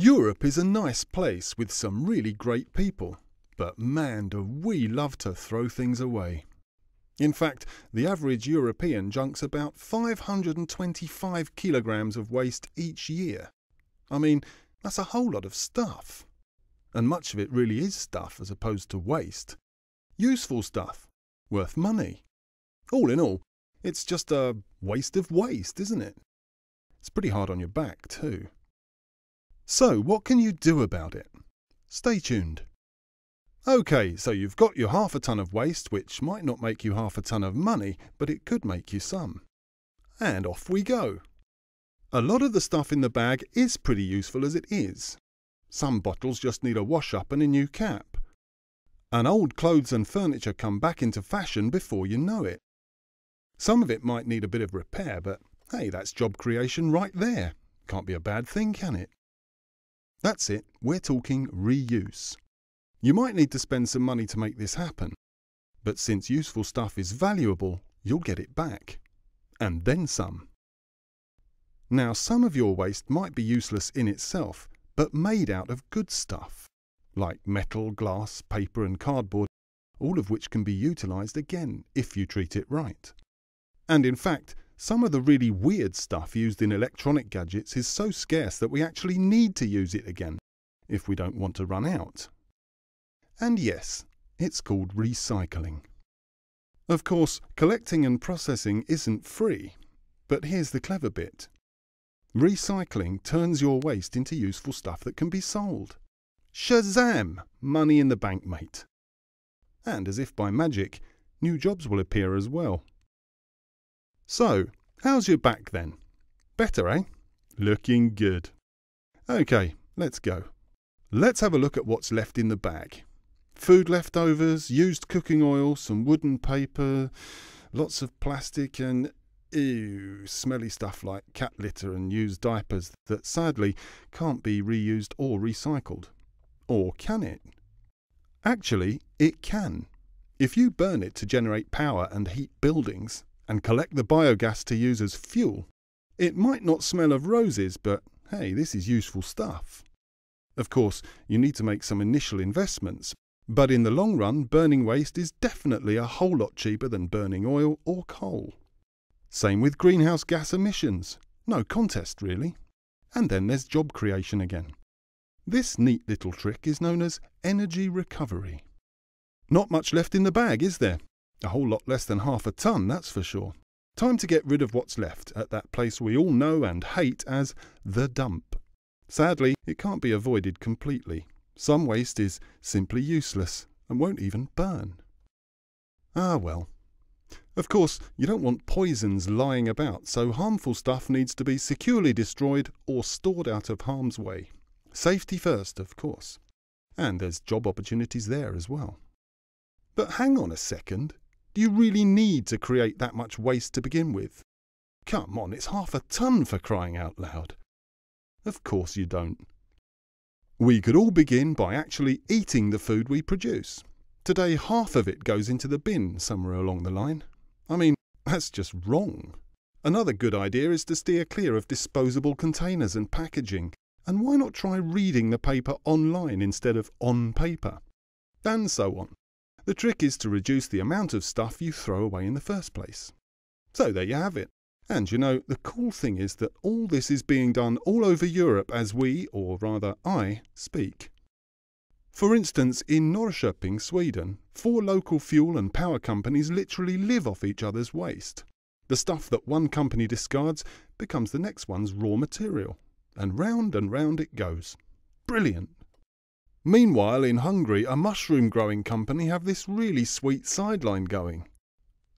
Europe is a nice place with some really great people, but man, do we love to throw things away. In fact, the average European junks about 525 kilograms of waste each year. I mean, that's a whole lot of stuff. And much of it really is stuff as opposed to waste. Useful stuff, worth money. All in all, it's just a waste of waste, isn't it? It's pretty hard on your back too. So, what can you do about it? Stay tuned. OK, so you've got your half a tonne of waste, which might not make you half a tonne of money, but it could make you some. And off we go. A lot of the stuff in the bag is pretty useful as it is. Some bottles just need a wash-up and a new cap. And old clothes and furniture come back into fashion before you know it. Some of it might need a bit of repair, but hey, that's job creation right there. Can't be a bad thing, can it? That's it, we're talking reuse. You might need to spend some money to make this happen, but since useful stuff is valuable, you'll get it back. And then some. Now, some of your waste might be useless in itself, but made out of good stuff, like metal, glass, paper and cardboard, all of which can be utilised again if you treat it right. And in fact, some of the really weird stuff used in electronic gadgets is so scarce that we actually need to use it again, if we don't want to run out. And yes, it's called recycling. Of course, collecting and processing isn't free, but here's the clever bit. Recycling turns your waste into useful stuff that can be sold. Shazam! Money in the bank, mate. And as if by magic, new jobs will appear as well. So, how's your back then? Better, eh? Looking good. OK, let's go. Let's have a look at what's left in the bag. Food leftovers, used cooking oil, some wooden paper, lots of plastic and, ew, smelly stuff like cat litter and used diapers that sadly can't be reused or recycled. Or can it? Actually, it can. If you burn it to generate power and heat buildings, and collect the biogas to use as fuel, it might not smell of roses, but hey, this is useful stuff. Of course, you need to make some initial investments, but in the long run, burning waste is definitely a whole lot cheaper than burning oil or coal. Same with greenhouse gas emissions. No contest, really. And then there's job creation again. This neat little trick is known as energy recovery. Not much left in the bag, is there? A whole lot less than half a tonne, that's for sure. Time to get rid of what's left at that place we all know and hate as the dump. Sadly, it can't be avoided completely. Some waste is simply useless and won't even burn. Ah well. Of course, you don't want poisons lying about, so harmful stuff needs to be securely destroyed or stored out of harm's way. Safety first, of course. And there's job opportunities there as well. But hang on a second. Do you really need to create that much waste to begin with? Come on, it's half a tonne for crying out loud. Of course you don't. We could all begin by actually eating the food we produce. Today, half of it goes into the bin somewhere along the line. I mean, that's just wrong. Another good idea is to steer clear of disposable containers and packaging. And why not try reading the paper online instead of on paper? And so on. The trick is to reduce the amount of stuff you throw away in the first place. So there you have it. And you know, the cool thing is that all this is being done all over Europe as we, or rather I, speak. For instance, in Norrköping, Sweden, 4 local fuel and power companies literally live off each other's waste. The stuff that one company discards becomes the next one's raw material. And round it goes. Brilliant. Meanwhile, in Hungary, a mushroom-growing company have this really sweet sideline going.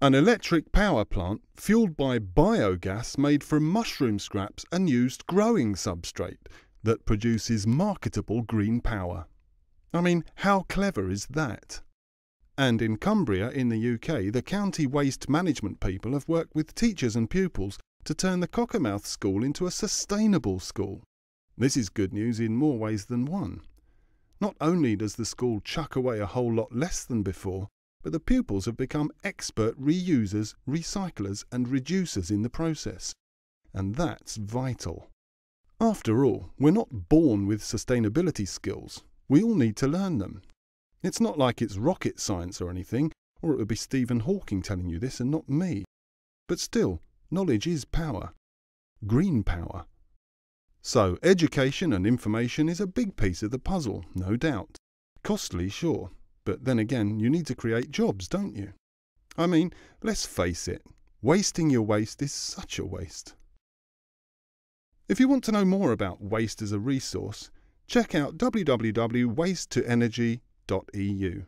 An electric power plant fueled by biogas made from mushroom scraps and used growing substrate that produces marketable green power. I mean, how clever is that? And in Cumbria, in the UK, the county waste management people have worked with teachers and pupils to turn the Cockermouth School into a sustainable school. This is good news in more ways than one. Not only does the school chuck away a whole lot less than before, but the pupils have become expert reusers, recyclers and reducers in the process. And that's vital. After all, we're not born with sustainability skills. We all need to learn them. It's not like it's rocket science or anything, or it would be Stephen Hawking telling you this and not me. But still, knowledge is power. Green power. So, education and information is a big piece of the puzzle, no doubt. Costly, sure, but then again, you need to create jobs, don't you? I mean, let's face it, wasting your waste is such a waste. If you want to know more about waste as a resource, check out www.wastetoenergy.eu.